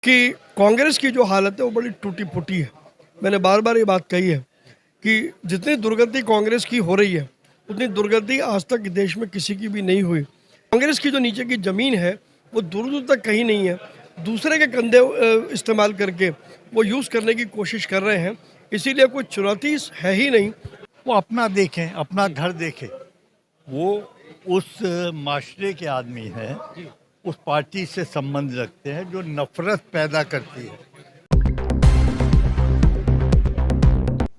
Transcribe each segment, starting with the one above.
कि कांग्रेस की जो हालत है वो बड़ी टूटी फूटी है। मैंने बार बार ये बात कही है कि जितनी दुर्गति कांग्रेस की हो रही है उतनी दुर्गति आज तक देश में किसी की भी नहीं हुई। कांग्रेस की जो नीचे की ज़मीन है वो दूर दूर तक कहीं नहीं है। दूसरे के कंधे इस्तेमाल करके वो यूज़ करने की कोशिश कर रहे हैं, इसीलिए कोई चुनौती है ही नहीं। वो अपना देखें, अपना घर देखें। वो उस माशरे के आदमी हैं, उस पार्टी से संबंध रखते हैं जो नफरत पैदा करती है।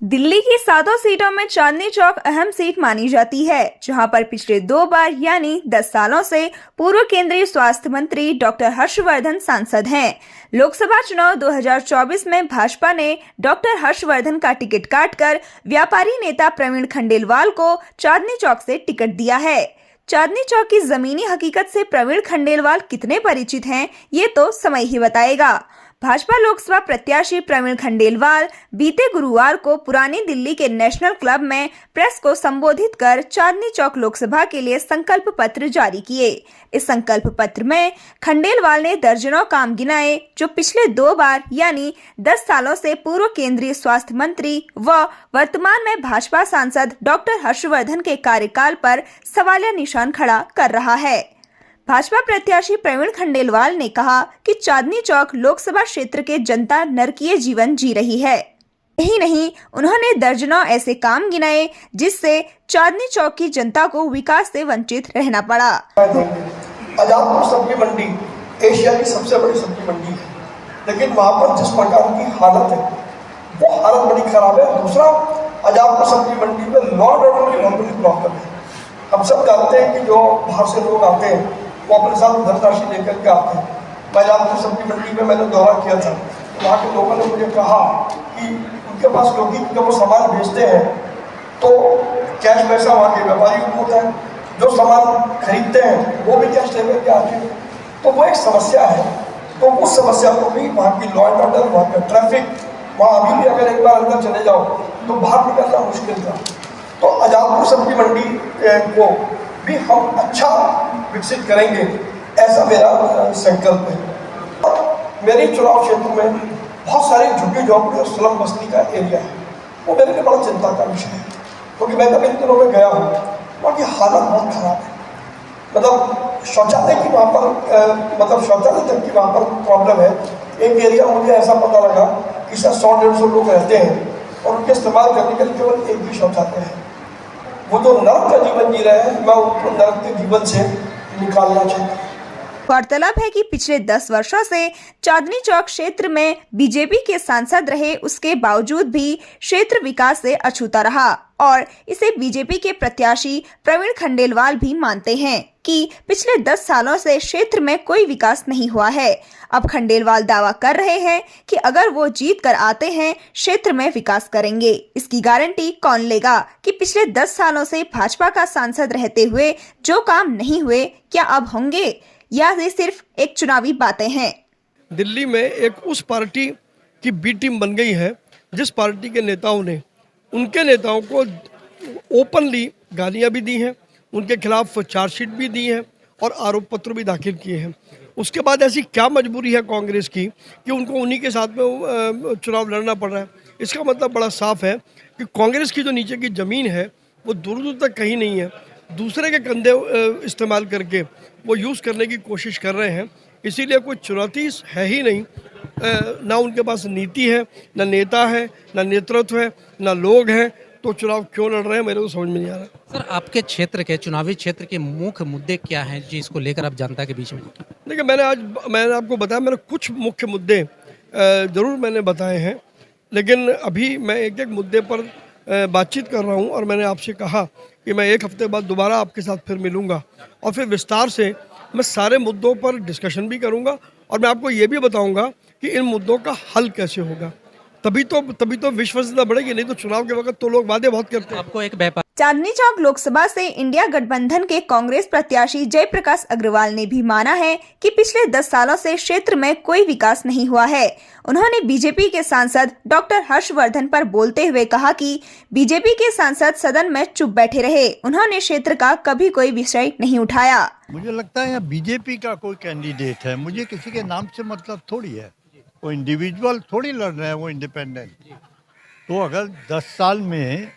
दिल्ली की 7 सीटों में चांदनी चौक अहम सीट मानी जाती है, जहां पर पिछले 2 बार यानी 10 सालों से पूर्व केंद्रीय स्वास्थ्य मंत्री डॉक्टर हर्षवर्धन सांसद हैं। लोकसभा चुनाव 2024 में भाजपा ने डॉक्टर हर्षवर्धन का टिकट काटकर व्यापारी नेता प्रवीण खंडेलवाल को चांदनी चौक से टिकट दिया है। चांदनी चौक की जमीनी हकीकत से प्रवीण खंडेलवाल कितने परिचित हैं, ये तो समय ही बताएगा। भाजपा लोकसभा प्रत्याशी प्रवीण खंडेलवाल बीते गुरुवार को पुरानी दिल्ली के नेशनल क्लब में प्रेस को संबोधित कर चांदनी चौक लोकसभा के लिए संकल्प पत्र जारी किए। इस संकल्प पत्र में खंडेलवाल ने दर्जनों काम गिनाए जो पिछले 2 बार यानी 10 सालों से पूर्व केंद्रीय स्वास्थ्य मंत्री व वर्तमान में भाजपा सांसद डॉक्टर हर्षवर्धन के कार्यकाल पर सवालिया निशान खड़ा कर रहा है। भाजपा प्रत्याशी प्रवीण खंडेलवाल ने कहा कि चांदनी चौक लोकसभा क्षेत्र के जनता नरकीय जीवन जी रही है। यही नहीं, उन्होंने दर्जनों ऐसे काम गिनाए जिससे चांदनी चौक की जनता को विकास से वंचित रहना पड़ा। आजादपुर सब्जी मंडी एशिया की सबसे बड़ी सब्जी मंडी है, लेकिन वहाँ पर जिस प्रकार की हालत है वो हालत बड़ी खराब है। दूसरा, आजादपुर सब्जी मंडी में लॉ एंड ऑर्डर की बहुत बड़ी प्रॉब्लम है। हम सब जानते हैं कि जो बाहर से लोग आते हैं वो अपने साथ धनराशि लेकर के आते हैं। मैं आजादपुर सब्जी मंडी में मैंने दौरा किया था, तो वहाँ के लोगों ने मुझे कहा कि उनके पास क्योंकि जब वो सामान बेचते हैं तो कैश पैसा वहाँ के व्यापारी को होता है, जो सामान खरीदते हैं वो भी कैश लेकर के आते हैं, तो वो एक समस्या है। तो उस समस्या को भी वहाँ की लॉ एंड ऑर्डर, वहाँ का ट्रैफिक, वहाँ अभी भी अगर एक बार अंदर चले जाओ तो बाहर निकलना मुश्किल था। तो आजादपुर सब्जी मंडी को भी हम अच्छा विकसित करेंगे, ऐसा मेरा संकल्प है। और मेरे चुनाव क्षेत्र में बहुत सारी झुग्गी झोंपड़ी और स्लम बस्ती का एरिया है, वो मेरे लिए बड़ा चिंता का विषय है, क्योंकि मैं कभी इन दिनों में गया हूँ, वहाँ की हालत बहुत खराब है। मतलब शौचालय की वहाँ पर शौचालय तक की वहाँ पर प्रॉब्लम है। एक एरिया मुझे ऐसा पता लगा कि 100-150 लोग रहते हैं और उनके इस्तेमाल करने के लिए केवल एक ही शौचालय है। वो जो नरक का जीवन जी रहे हैं, मैं उनको नरक के जीवन से निकालना चाहता हूँ। गौरतलब है कि पिछले 10 वर्षों से चांदनी चौक क्षेत्र में बीजेपी के सांसद रहे, उसके बावजूद भी क्षेत्र विकास से अछूता रहा और इसे बीजेपी के प्रत्याशी प्रवीण खंडेलवाल भी मानते हैं कि पिछले 10 सालों से क्षेत्र में कोई विकास नहीं हुआ है। अब खंडेलवाल दावा कर रहे हैं कि अगर वो जीत कर आते हैं क्षेत्र में विकास करेंगे। इसकी गारंटी कौन लेगा कि पिछले 10 सालों से भाजपा का सांसद रहते हुए जो काम नहीं हुए क्या अब होंगे, या ये सिर्फ एक चुनावी बातें हैं। दिल्ली में एक उस पार्टी की बी टीम बन गई है जिस पार्टी के नेताओं ने उनके नेताओं को ओपनली गालियां भी दी हैं, उनके खिलाफ चार्जशीट भी दी है और आरोप पत्र भी दाखिल किए हैं। उसके बाद ऐसी क्या मजबूरी है कांग्रेस की कि उनको उन्हीं के साथ में चुनाव लड़ना पड़ रहा है। इसका मतलब बड़ा साफ है कि कांग्रेस की जो नीचे की ज़मीन है वो दूर दूर तक कहीं नहीं है। दूसरे के कंधे इस्तेमाल करके वो यूज़ करने की कोशिश कर रहे हैं, इसीलिए कोई चुनौती है ही नहीं। ना उनके पास नीति है, ना नेता है, ना नेतृत्व है, ना लोग हैं, तो चुनाव क्यों लड़ रहे हैं मेरे को समझ में नहीं आ रहा। सर, आपके क्षेत्र के चुनावी क्षेत्र के मुख्य मुद्दे क्या हैं जिसको लेकर आप जनता के बीच में? देखिए, मैंने आपको बताया, मैंने कुछ मुख्य मुद्दे ज़रूर मैंने बताए हैं, लेकिन अभी मैं एक एक मुद्दे पर बातचीत कर रहा हूं और मैंने आपसे कहा कि मैं 1 हफ्ते बाद दोबारा आपके साथ फिर मिलूंगा और फिर विस्तार से मैं सारे मुद्दों पर डिस्कशन भी करूंगा और मैं आपको ये भी बताऊंगा कि इन मुद्दों का हल कैसे होगा। तभी तो विश्वसनीयता बढ़ेगी, नहीं तो चुनाव के वक्त तो लोग वादे बहुत करते हैं। आपको एक व्यापार चांदनी चौक लोकसभा से इंडिया गठबंधन के कांग्रेस प्रत्याशी जयप्रकाश अग्रवाल ने भी माना है कि पिछले 10 सालों से क्षेत्र में कोई विकास नहीं हुआ है। उन्होंने बीजेपी के सांसद डॉक्टर हर्षवर्धन पर बोलते हुए कहा कि बीजेपी के सांसद सदन में चुप बैठे रहे, उन्होंने क्षेत्र का कभी कोई विषय नहीं उठाया। मुझे लगता है यहाँ बीजेपी का कोई कैंडिडेट है, मुझे किसी के नाम से मतलब थोड़ी है। वो इंडिविजुअल थोड़ी लड़ रहे हैं, वो इंडिपेंडेंट। तो अगर 10 साल में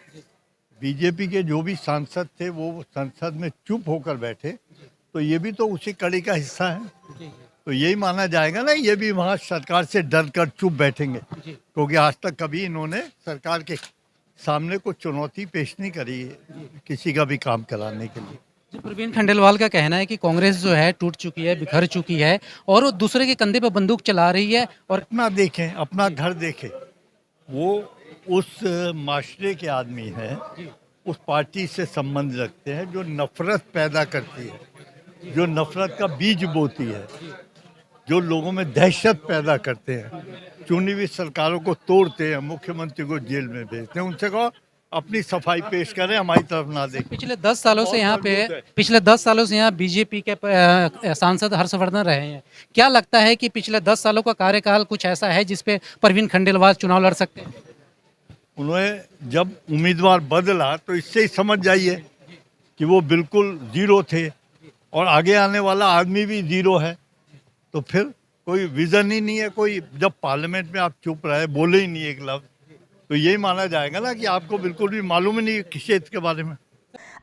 बीजेपी के जो भी सांसद थे वो संसद में चुप होकर बैठे, तो ये भी तो उसी कड़ी का हिस्सा है। तो यही माना जाएगा ना, ये भी वहाँ सरकार से डर कर चुप बैठेंगे, क्योंकि आज तक कभी इन्होंने सरकार के सामने कोई चुनौती पेश नहीं करी किसी का भी काम कराने के लिए। जी, प्रवीण खंडेलवाल का कहना है कि कांग्रेस जो है टूट चुकी है, बिखर चुकी है और वो दूसरे के कंधे पर बंदूक चला रही है। और अपना देखें, अपना घर देखें, वो उस माशरे के आदमी हैं, उस पार्टी से संबंध रखते हैं जो नफरत पैदा करती है, जो नफरत का बीज बोती है, जो लोगों में दहशत पैदा करते हैं, चुनी हुई सरकारों को तोड़ते हैं, मुख्यमंत्री को जेल में भेजते हैं। उनसे कहो अपनी सफाई पेश करें, हमारी तरफ ना देखें। पिछले 10 सालों से यहाँ बीजेपी के सांसद हर्षवर्धन रहे हैं। क्या लगता है कि पिछले 10 सालों का कार्यकाल कुछ ऐसा है जिसपे प्रवीण खंडेलवाल चुनाव लड़ सकते हैं? उन्होंने जब उम्मीदवार बदला तो इससे ही समझ जाइए कि वो बिल्कुल जीरो थे और आगे आने वाला आदमी भी जीरो है। तो फिर कोई विजन ही नहीं है, कोई जब पार्लियामेंट में आप चुप रहे, बोले ही नहीं एक लफ्ज, तो यही माना जाएगा ना कि आपको बिल्कुल भी मालूम ही नहीं किस क्षेत्र के बारे में।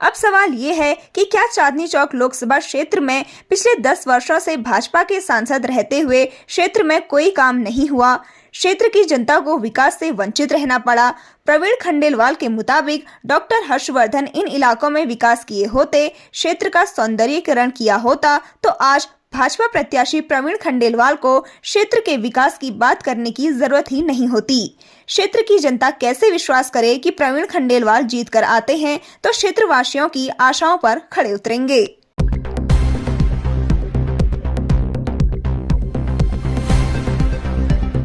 अब सवाल ये है कि क्या चांदनी चौक लोकसभा क्षेत्र में पिछले 10 वर्षों से भाजपा के सांसद रहते हुए क्षेत्र में कोई काम नहीं हुआ? क्षेत्र की जनता को विकास से वंचित रहना पड़ा। प्रवीण खंडेलवाल के मुताबिक डॉक्टर हर्षवर्धन इन इलाकों में विकास किए होते, क्षेत्र का सौंदर्यीकरण किया होता, तो आज भाजपा प्रत्याशी प्रवीण खंडेलवाल को क्षेत्र के विकास की बात करने की जरूरत ही नहीं होती। क्षेत्र की जनता कैसे विश्वास करे कि प्रवीण खंडेलवाल जीत कर आते हैं तो क्षेत्रवासियों की आशाओं पर खड़े उतरेंगे।